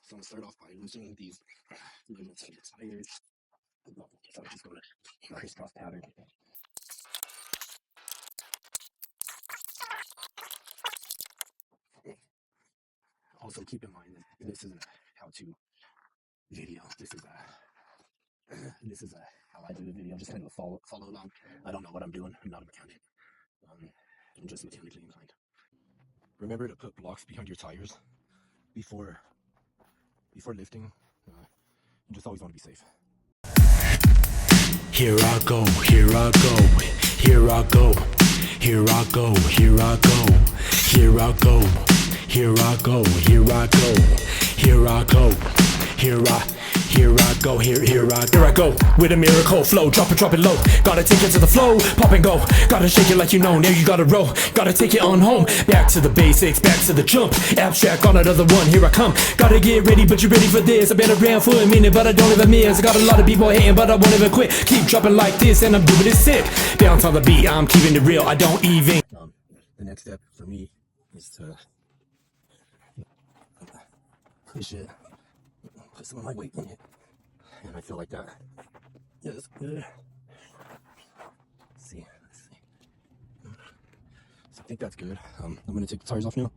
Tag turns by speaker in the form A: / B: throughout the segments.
A: So I'm gonna start off by loosening these limits of the tires. So I'm just going to crisscross pattern. Also keep in mind that this isn't a how-to video. This is a how I do the video. Just kind of follow along. I don't know what I'm doing. I'm not a mechanic. I'm just mechanically inclined. Remember to put blocks behind your tires before lifting. You just always want to be safe.
B: Here I go, here I go, here I go, here I go, here I go, here I go, here I go, here I go, here I go, here I go, with a miracle flow, drop it low, gotta take it to the flow, pop and go, gotta shake it like you know, now you gotta roll, gotta take it on home, back to the basics, back to the jump, abstract on another one, here I come, gotta get ready, but you ready for this, I've been around for a minute, but I don't even miss, I got a lot of people hating, but I won't even quit, keep dropping like this, and I'm doing it sick, bounce on the beat, I'm keeping it real, I don't even.
A: The next step for me is to push it, put some of my weight in it, and I feel like that is good. Let's see. So I think that's good. I'm gonna take the tires off now,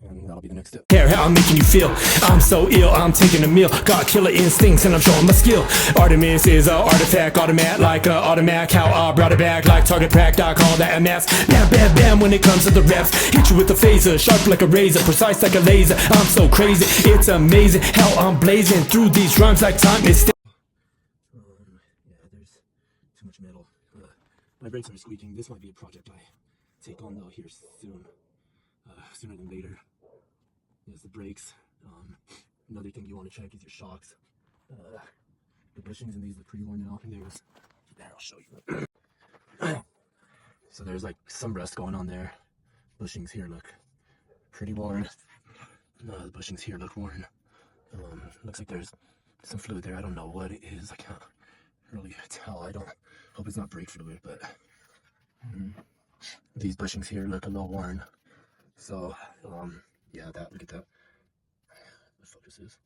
A: and that'll be the next step.
B: Care how I'm making you feel, I'm so ill, I'm taking a meal, got killer instincts and I'm showing my skill. Artemis is a artifact, automat like a automatic, how I brought it back like target practice, I call that a mass. Bam bam bam when it comes to the reps, hit you with the phaser, sharp like a razor, precise like a laser, I'm so crazy, it's amazing how I'm blazing through these rhymes like time is still.
A: Yeah, there's too much metal. My brakes are squeaking. This might be a project I take on though here soon, sooner than later. There's the brakes. Another thing you want to check is your shocks. The bushings in these look pretty worn out. There, I'll show you. So there's like some rust going on there. Bushings here look pretty worn. The bushings here look worn. Looks like there's some fluid there. I don't know what it is. I can't really tell. I don't hope it's not brake fluid, but these bushings here look a little worn. So yeah, look at that. The focus is.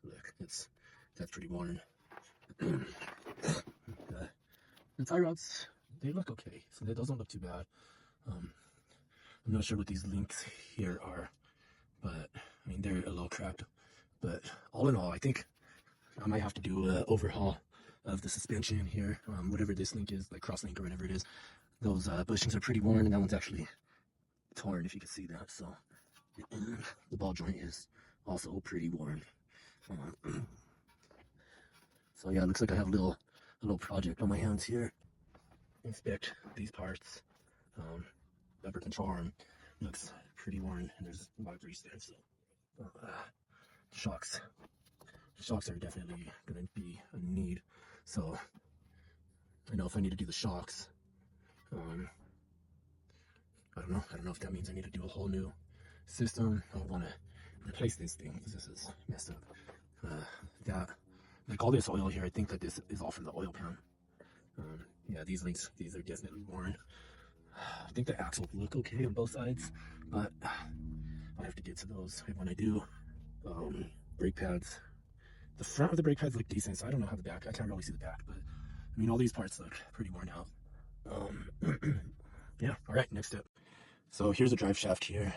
A: Look, that's pretty worn. The tie rods, they look okay. So those don't look too bad. I'm not sure what these links here are, but I mean they're a little cracked. But all in all, I think I might have to do an overhaul of the suspension here. Whatever this link is, like cross link or whatever it is. Those bushings are pretty worn, and that one's actually torn, if you can see that. So the ball joint is also pretty worn. So yeah, it looks like I have a little project on my hands here. Inspect these parts. Lever control arm looks pretty worn, and there's a lot of grease there. So shocks are definitely going to be a need. So I know if I need to do the shocks, I don't know if that means I need to do a whole new system. I want to replace this thing because this is messed up. Like all this oil here, I think that this is all from the oil pan. Yeah, these links, these are definitely worn. I think the axles look okay on both sides, but I have to get to those. And when I do, brake pads, the front of the brake pads look decent, so I don't know how the back, I can't really see the back, but I mean all these parts look pretty worn out. Yeah, all right, next step. So here's a drive shaft here.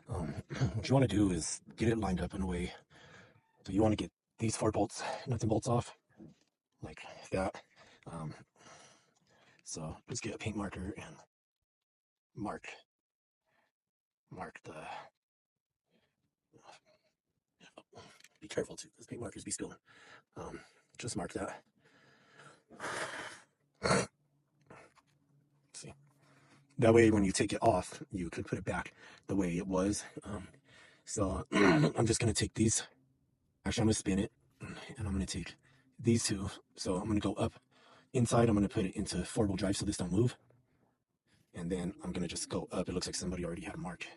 A: What you want to do is get it lined up in a way. So you want to get these 4 bolts, nuts and bolts off, like that. So let's get a paint marker and mark the. Be careful too, because paint markers be spilling. Just mark that. See, that way when you take it off, you can put it back the way it was. So I'm just gonna take these. Actually, I'm gonna spin it, and I'm gonna take these two. So I'm gonna go up inside. I'm gonna put it into 4-wheel drive so this don't move. And then I'm gonna just go up. It looks like somebody already had a mark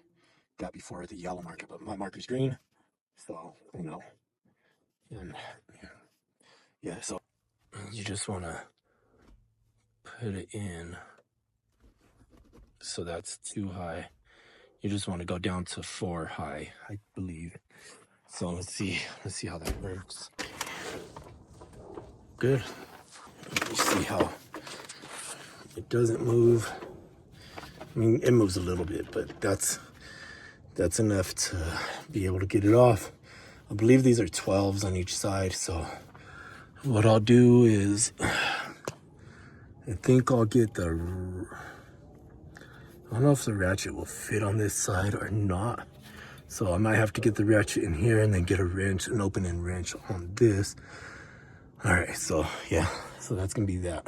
A: that before, the yellow marker, but my marker's green, so you know. And yeah, so you just wanna put it in. So that's 2 high. You just want to go down to 4 high, I believe. So let's see how that works. Good. You see how it doesn't move. I mean, it moves a little bit, but that's enough to be able to get it off. I believe these are 12s on each side, so what I'll do is, I think I'll get I don't know if the ratchet will fit on this side or not. So I might have to get the ratchet in here and then get a wrench, an open-end wrench on this. All right, so yeah, so that's gonna be that.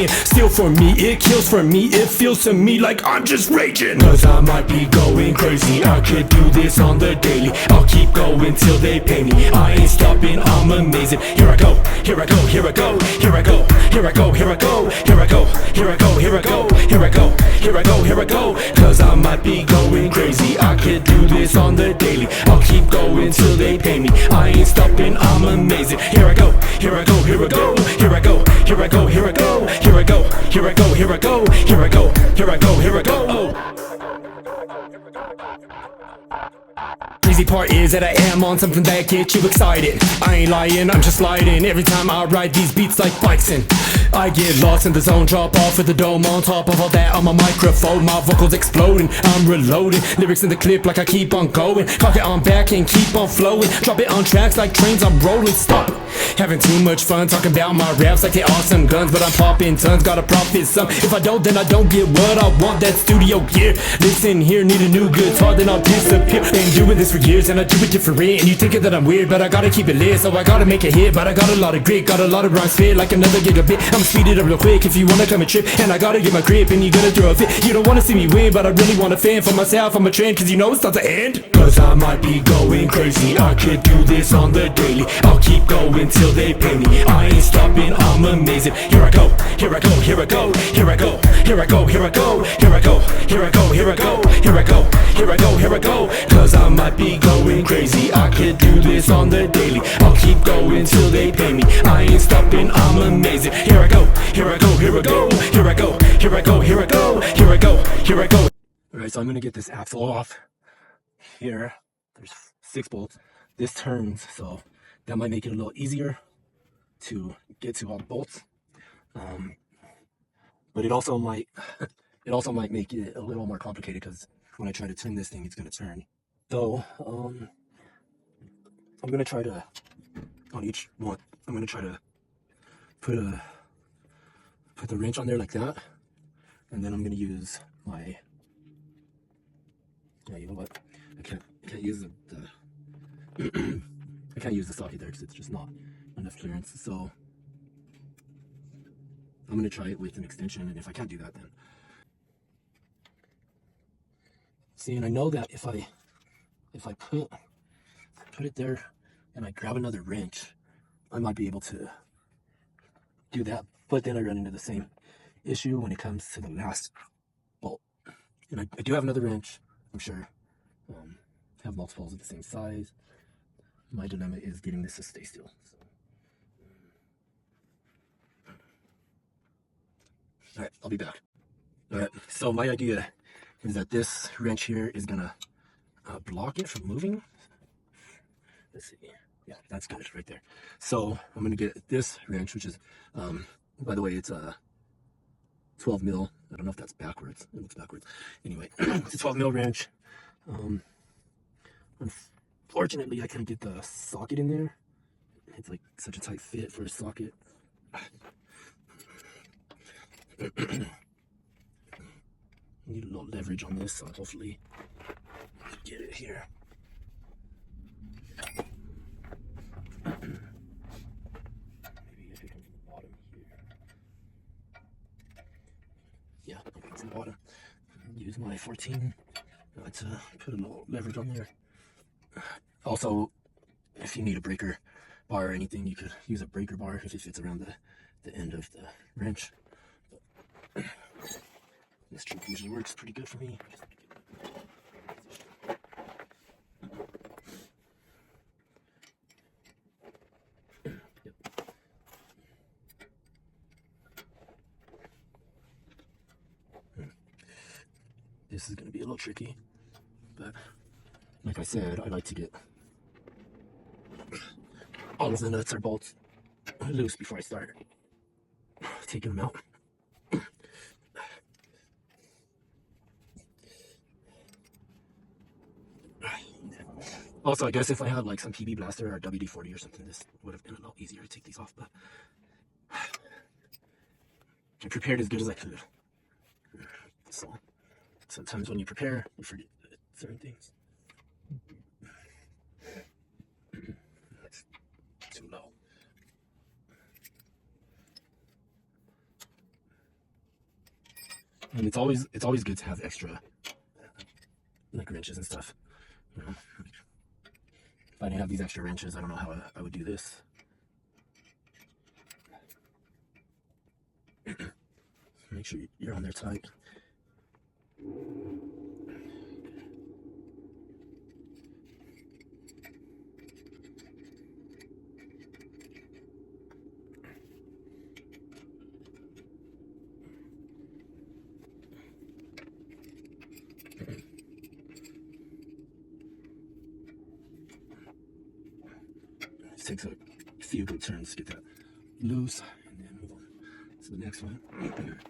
B: Still for me, it kills for me, it feels to me like I'm just raging. Cause I might be going crazy, I could do this on the daily. I'll keep going till they pay me, I ain't stopping, I'm amazing. Here I go, here I go, here I go, here I go, here I go, here I go, here I go, here I go, here I go, here I go, here I go, here I go. Cause I might be going crazy, I could do this on the daily. I'll keep going till they pay me, I ain't stopping, I'm amazing. Here I go, here I go, here I go, here I go, here I go, here I go. Here I go, here I go, here I go, here I go, here I go, here I go. Oh. Crazy part is that I am on something that gets you excited. I ain't lying, I'm just sliding every time I ride these beats like bikes, and I get lost in the zone, drop off with the dome on top of all that on my microphone. My vocals exploding, I'm reloading lyrics in the clip like I keep on going. Cock it on back and keep on flowing, drop it on tracks like trains, I'm rolling. Stop having too much fun talking about my raps like they awesome guns, but I'm popping tons, gotta profit some. If I don't, then I don't get what I want, that studio gear. Listen here, need a new guitar, then I'll disappear. Been doing this for years and I do it different, and you thinking that I'm weird, but I gotta keep it lit, so I gotta make a hit. But I got a lot of grit, got a lot of rhymes fit like another gigabit. I'ma speed it up real quick if you wanna come and trip, and I gotta get my grip and you gotta throw a fit. You don't wanna see me win, but I really wanna fan for myself, I'm a trend, cause you know it's not the end. Cause I might be going crazy, I could do this on the daily. I'll keep going till they pay me, I ain't stopping, I'm amazing. Here I go, here I go, here I go, here I go, here I go, here I go, here I go, here I go, here I go, here I go, here I go, here I go. Cause I might be going crazy, I could do this on the daily. I'll keep going till they pay me, I ain't stopping, I'm amazing. Here I go, here I go, here I go, here I go, here I go, here I go, here I go, here I go.
A: Alright, so I'm gonna get this axle off here. There's 6 bolts. This turns, so that might make it a little easier to get to all the bolts. But it also might make it a little more complicated, because when I try to turn this thing, it's gonna turn. So I'm gonna try to, on each one, I'm gonna try to put the wrench on there like that, and then I'm gonna use my, yeah, you know what? I can't use the I can't use the socket there because it's just not enough clearance. So I'm gonna try it with an extension, and if I can't do that, then see. And I know that if I put it there and I grab another wrench, I might be able to do that. But then I run into the same issue when it comes to the last bolt. And I do have another wrench, I'm sure. Have multiples of the same size. My dilemma is getting this to stay still. So. Alright, I'll be back. Alright, so my idea is that this wrench here is gonna block it from moving. Let's see. Yeah, that's good right there. So I'm gonna get this wrench, which is, by the way, it's a 12 mil. I don't know if that's backwards. It looks backwards. Anyway, it's a 12 mil wrench. Unfortunately, I couldn't get the socket in there. It's like such a tight fit for a socket. Need a little leverage on this, so hopefully I can get it here. Maybe if it comes to the bottom here. Yeah, okay, it's in the bottom. Use my 14 to put a little leverage on there. Also, if you need a breaker bar or anything, you could use a breaker bar if it fits around the end of the wrench. But this trick usually works pretty good for me. This is going to be a little tricky, but like I said, I like to get all of the nuts or bolts loose before I start taking them out. Also, I guess if I had like some PB Blaster or WD-40 or something, this would have been a lot easier to take these off, but I prepared as good as I could. So sometimes when you prepare, you forget certain things. That's too low. And it's always good to have extra like wrenches and stuff. You know, if I didn't have these extra wrenches, I don't know how I would do this. Make sure you're on there tight. It takes a few good turns to get that loose, and then move on to the next one. Okay, good.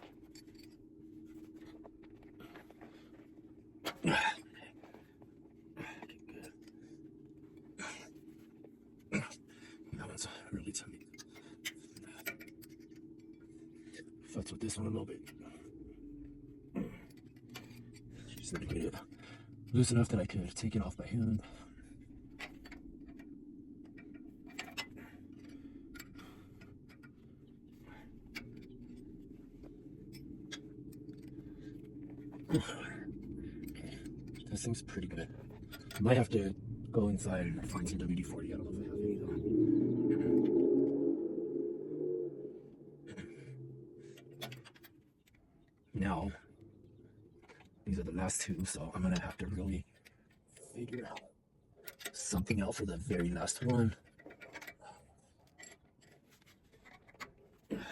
A: That one's really tight. Fucks with this one a little bit. Just need to get it loose enough that I can take it off by hand. This seems pretty good. I might have to go inside and find some WD-40. I don't know if I have any though. Now, these are the last two, so I'm gonna have to really figure something out for the very last one. Okay,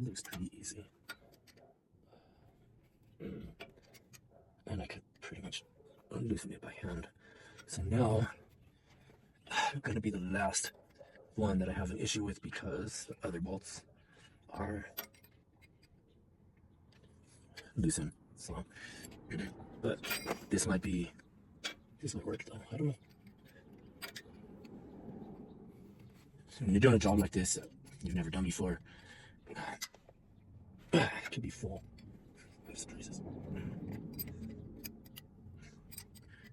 A: looks pretty easy. And I could pretty much loosen it by hand. So now, going to be the last one that I have an issue with because the other bolts are loosened. So, but this might work though. I don't know. So when you're doing a job like this that you've never done before, it could be full of surprises.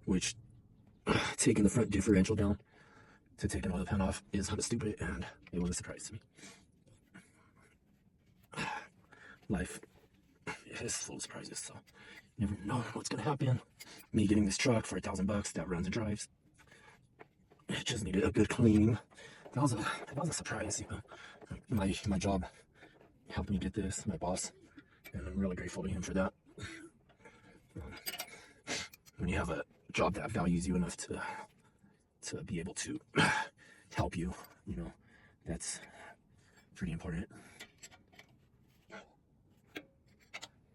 A: Which, taking the front differential down to take an oil pan off is kind of stupid, and it was a surprise to me. Life is full of surprises, so you never know what's gonna happen. Me getting this truck for $1,000 that runs and drives, it just needed a good cleaning. That was a surprise, you know. My job helped me get this, my boss, and I'm really grateful to him for that. When you have a job that values you enough to be able to help you, you know, that's pretty important.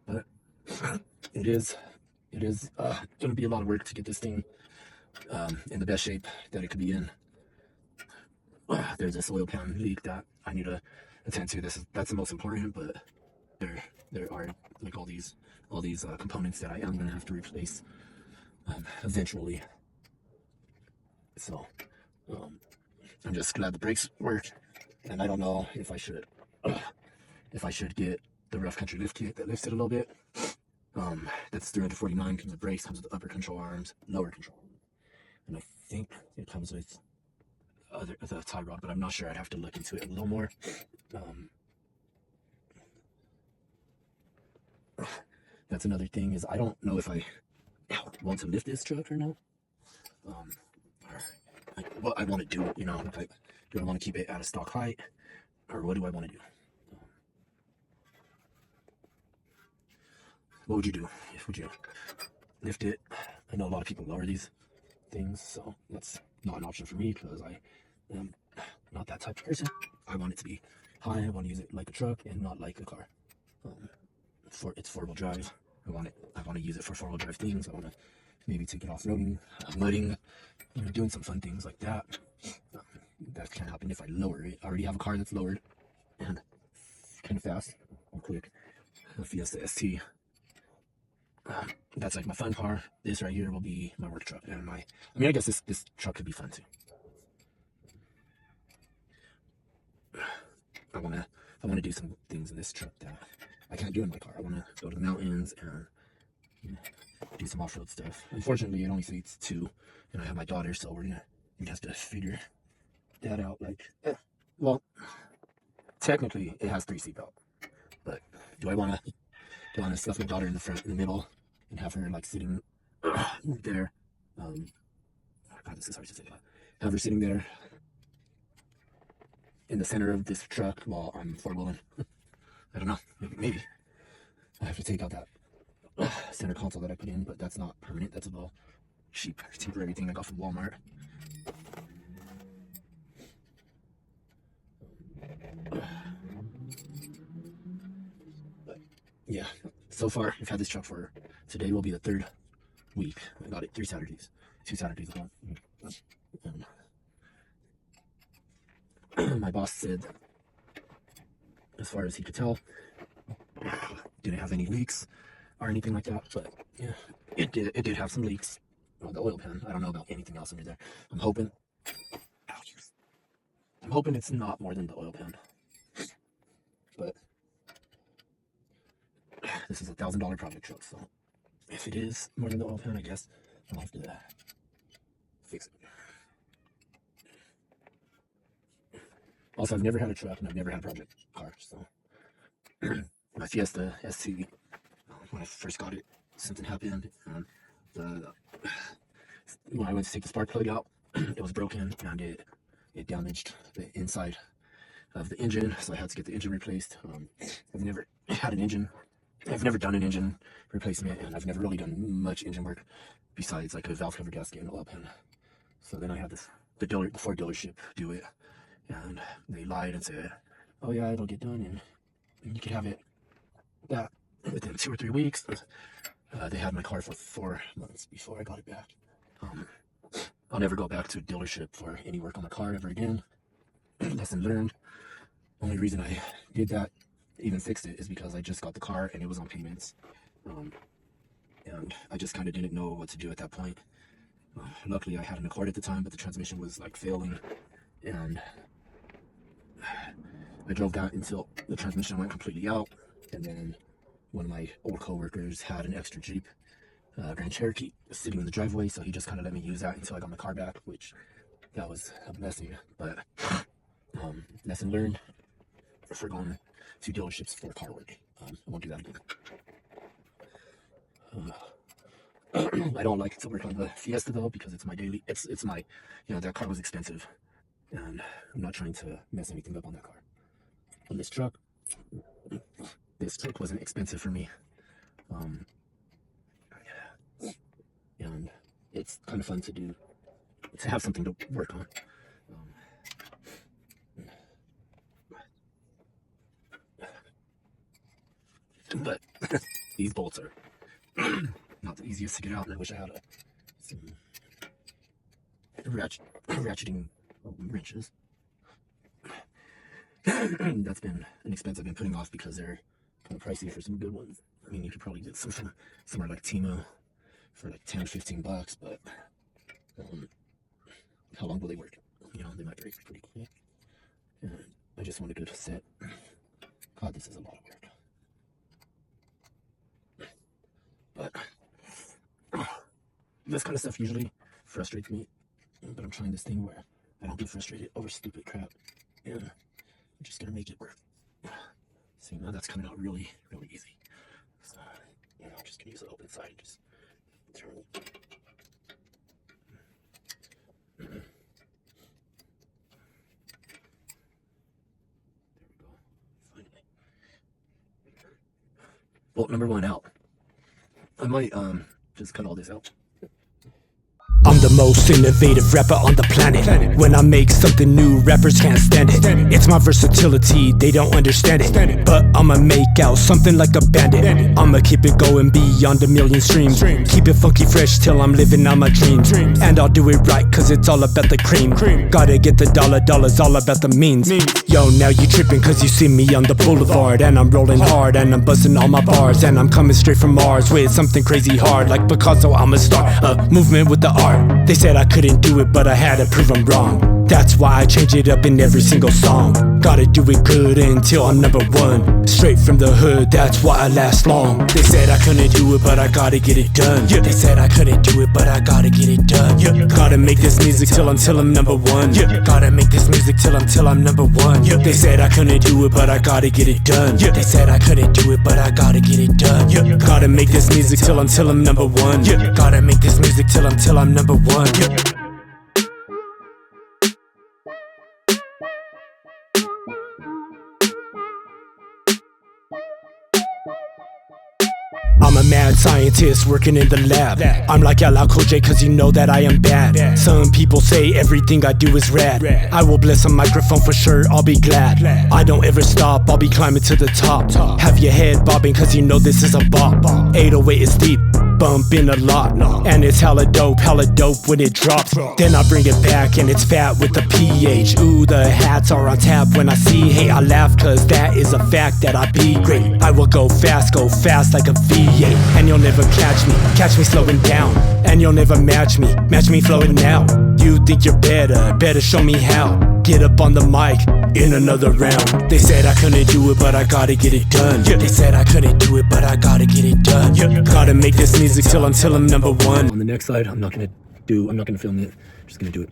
A: But it is going to be a lot of work to get this thing in the best shape that it could be in. There's this oil pan leak that I need to attend to. That's the most important, but there are like all these components that I am going to have to replace eventually. So I'm just glad the brakes work, and I don't know if I should get the rough country lift kit that lifts it a little bit. That's $349. Comes with brakes, comes with upper control arms, lower control arms, and I think it comes with the tie rod, but I'm not sure. I'd have to look into it a little more. That's another thing, is I don't know if I want to lift this truck or not. Or like what I want to do, you know, like, do I want to keep it at a stock height, or what do I want to do? What would you do? Would you lift it? I know a lot of people lower these things, so that's not an option for me because I am not that type of person. I want it to be high. I want to use it like a truck and not like a car. It's four-wheel drive. I want to use it for four-wheel drive things. I want to maybe take it off-roading, mudding, you know, doing some fun things like that. That can happen if I lower it. I already have a car that's lowered and kind of fast and quick. A Fiesta ST. That's like my fun car. This right here will be my work truck and my. I mean, I guess this truck could be fun too. I wanna do some things in this truck that I can't do in my car. I wanna go to the mountains and do some off-road stuff. Unfortunately, it only seats 2, and I have my daughter, so we'd have to figure that out. Like, well, technically it has 3 seatbelts, but do I wanna stuff my daughter in the front, in the middle, and have her like sitting there? God, this is hard to say. Have her sitting there in the center of this truck while I'm four-wheeling. I don't know. Maybe. I have to take out that center console that I put in, but that's not permanent. That's a little cheap, temporary thing I got from Walmart. But yeah, so far I've had this truck for, today will be the 3rd week. I got it 3 Saturdays. 2 Saturdays ago. My boss said, as far as he could tell, didn't have any leaks or anything like that, but yeah, it did have some leaks. Well, the oil pan, I don't know about anything else under there. I'm hoping it's not more than the oil pan, but this is a $1,000 project truck, so if it is more than the oil pan, I guess I'll have to fix it. Also, I've never had a truck and I've never had a project car, so my Fiesta ST, when I first got it, something happened, and when I went to take the spark plug out, it was broken and it damaged the inside of the engine, so I had to get the engine replaced. I've never had an engine, I've never done an engine replacement, and I've never really done much engine work besides like a valve cover gasket and oil pan. So then I had the Ford dealership do it, and they lied and said, oh yeah, it'll get done and you could have it that within 2 or 3 weeks. They had my car for 4 months before I got it back. I'll never go back to a dealership for any work on the car ever again. Lesson learned. Only reason I did that, even fixed it, is because I just got the car and it was on payments. And I just kind of didn't know what to do at that point. Luckily I had an Accord at the time, but the transmission was like failing, and I drove that until the transmission went completely out. And then one of my old co-workers had an extra Jeep Grand Cherokee sitting in the driveway, so he just kind of let me use that until I got my car back, which that was a blessing. But lesson learned for going to dealerships for car work. I won't do that again. I don't like to work on the Fiesta though, because it's my daily, it's my, that car was expensive, and I'm not trying to mess anything up on that car. On this truck wasn't expensive for me, and it's kind of fun to have something to work on. But these bolts are not the easiest to get out, and I wish I had some ratcheting wrenches. That's been an expense I've been putting off because they're kind of pricey for some good ones. I mean, you could probably get some from somewhere like Timo for like $10 or $15, but how long will they work? They might break pretty quick. And I just want a good set. God, this is a lot of work. But this kind of stuff usually frustrates me. But I'm trying this thing where I don't get frustrated over stupid crap, and I'm just gonna make it work. See, now that's coming out really, really easy. So, I'm just gonna use the open side and just turn it. There we go. Finally. Bolt number 1 out. I might just cut all this out.
B: I'm the most innovative rapper on the planet. When I make something new, rappers can't stand it. It's my versatility, they don't understand it. But I'ma make out something like a bandit. I'ma keep it going beyond a million streams. Keep it funky fresh till I'm living out my dreams. And I'll do it right cause it's all about the cream. Gotta get the dollars all about the means. Yo, now you tripping cause you see me on the boulevard. And I'm rolling hard and I'm buzzing all my bars. And I'm coming straight from Mars with something crazy hard. Like Picasso, I'm a star, movement with the art. They said I couldn't do it but I had to prove them wrong. That's why I change it up in every single song. Gotta do it good until I'm number one. Straight from the hood, that's why I last long. They said I couldn't do it but I gotta get it done. They said I couldn't do it but I gotta get it done. Gotta make this music till I'm number one. Gotta make this music till I'm number one. They said I couldn't do it but I gotta get it done. They said I couldn't do it but I gotta get it done. Gotta make this music till I'm number one. Gotta make this music till I'm number one. I'm a mad scientist working in the lab. I'm like LL Cool J cause you know that I am bad. Some people say everything I do is rad. I will bless a microphone for sure, I'll be glad. I don't ever stop, I'll be climbing to the top. Have your head bobbing cause you know this is a bop. 808 is deep, bumping a lot. And it's hella dope when it drops. Then I bring it back and it's fat with the PH. Ooh, the hats are on tap when I see. Hey, I laugh cause that is a fact that I be great. I will go fast like a V8. And you'll never catch me slowing down. And you'll never match me flowing now. You think you're better show me how. Get up on the mic in another round. They said I couldn't do it but I gotta get it done. They said I couldn't do it but I gotta get it done. Gotta make this music till I'm number one.
A: On the next slide, I'm not gonna film it. I'm just gonna do it.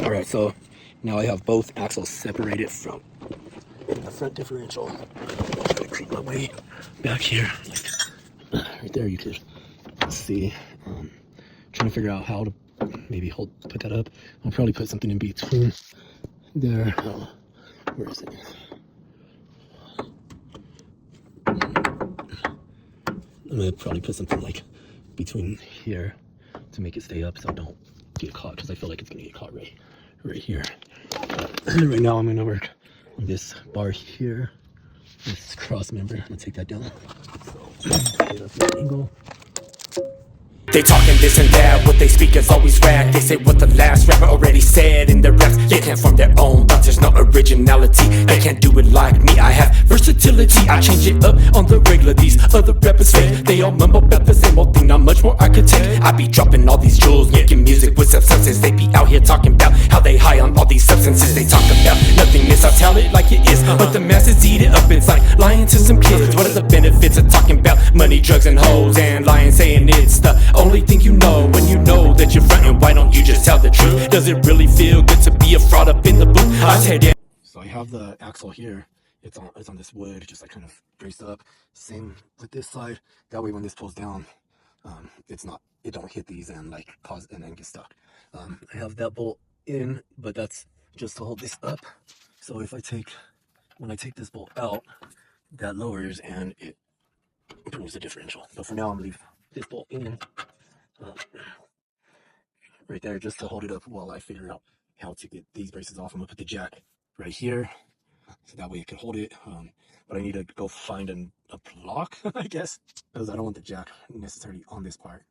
A: Alright, so now I have both axles separated from the front differential. I'll try to creep my way back here. Right there you could see. Trying to figure out how to maybe put that up. I'll probably put something in between there. Where is it? I'm gonna probably put something like between here to make it stay up so I don't get caught, because I feel like it's gonna get caught right here. Right now I'm gonna work on this bar here, this cross member. I'm gonna take that down. So get up that angle.
B: They talking this and that, what they speak is always rag. They say what the last rapper already said in their raps. They can't form their own thoughts, there's no originality. They can't do it like me, I have versatility. I change it up on the regular, these other rappers fake. They all mumble about the same old thing, not much more I could take. I be dropping all these jewels, making music with substance. They be out here talking about how they high on all these substances. They talk about nothingness, I tell it like it is. But the masses eat it up, it's like lying to some kids. What are the benefits of talking about money, drugs, and hoes? And lying, saying it's the only thing you know. When you know that you're frontin', why don't you just tell the truth? Does it really feel good to be a fraud up in the booth? I tell you.
A: So I have the axle here. It's on this wood, just like kind of braced up. Same with this side. That way when this pulls down, it don't hit these and like cause and then get stuck. I have that bolt in, but that's just to hold this up. So when I take this bolt out, that lowers and it improves the differential. But for now, I'm gonna leave this bolt in right there just to hold it up while I figure out how to get these braces off. I'm gonna put the jack right here so that way it can hold it. But I need to go find a block, I guess, because I don't want the jack necessarily on this part.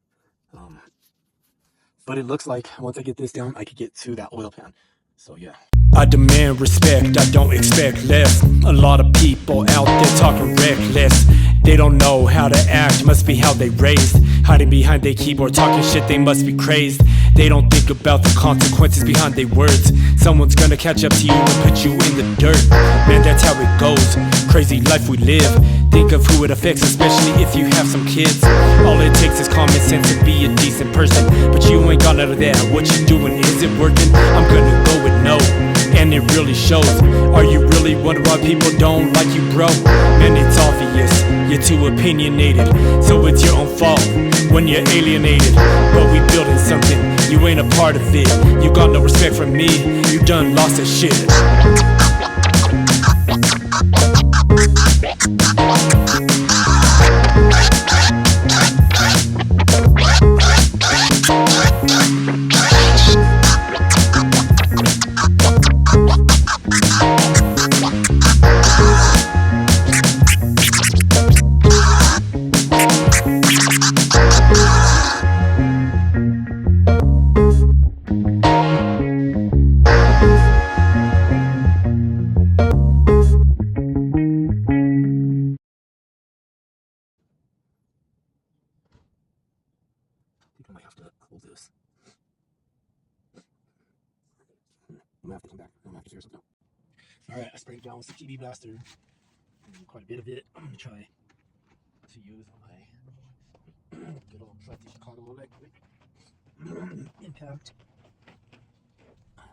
A: But it looks like once I get this down, I could get to that oil pan. So yeah.
B: I demand respect, I don't expect less. A lot of people out there talking reckless. They don't know how to act, must be how they raised. Hiding behind their keyboard, talking shit, they must be crazed. They don't think about the consequences behind their words. Someone's gonna catch up to you and put you in the dirt. Man, that's how it goes, crazy life we live. Think of who it affects, especially if you have some kids. All it takes is common sense to be a decent person. But you ain't got none of that, what you doing, is it working? I'm gonna go with no, and it really shows. Are you really wondering why people don't like you, bro? Man, it's obvious, you're too opinionated. So it's your own fault when you're alienated. But we building something, you ain't a part of it. You got no respect for me, you done lost that shit.
A: I might have to hold this. I might have to come back. I might have to figure something out. Alright, I sprayed it down with some TB Blaster. And quite a bit of it. I'm going to try to use on my good old trusty Chicago electric impact.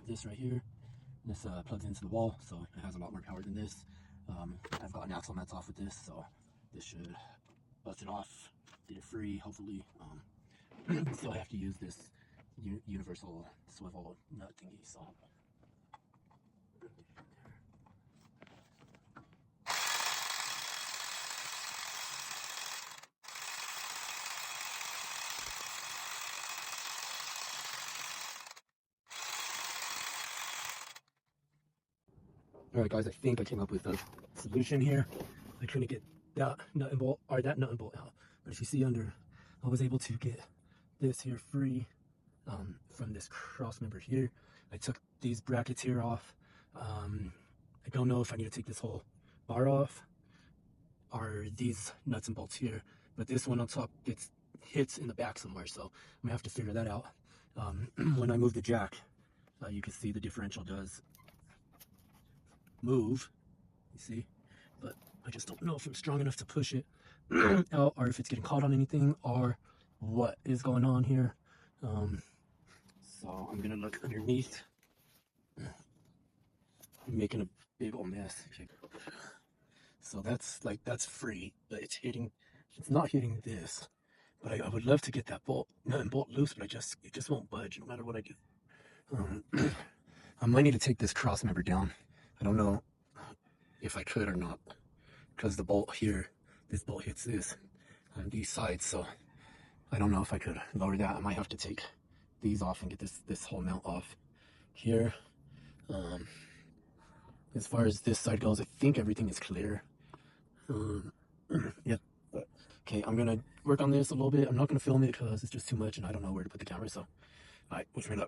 A: This right here, this plugs into the wall, so it has a lot more power than this. I've got an axle nuts off with this, so this should bust it off, get it free, hopefully. Still have to use this universal swivel nut thingy, so. Alright guys, I think I came up with a solution here. I couldn't get that nut and bolt out, but if you see under, I was able to get this here free from this cross member here. I took these brackets here off. I don't know if I need to take this whole bar off or these nuts and bolts here, but this one on top hits in the back somewhere, so I'm gonna have to figure that out. When I move the jack, you can see the differential does move, you see, but I just don't know if I'm strong enough to push it out, or if it's getting caught on anything, or what is going on here. So I'm gonna look underneath. I'm making a big old mess. So that's free, but it's not hitting this. But I would love to get that nut and bolt loose, but it just won't budge no matter what I do. I might need to take this cross member down. I don't know if I could or not, because the bolt here, this bolt hits this on these sides, so I don't know if I could lower that. I might have to take these off and get this whole mount off here. As far as this side goes, I think everything is clear. Yeah, but okay, I'm gonna work on this a little bit. I'm not gonna film it because it's just too much and I don't know where to put the camera, so alright, wish me luck.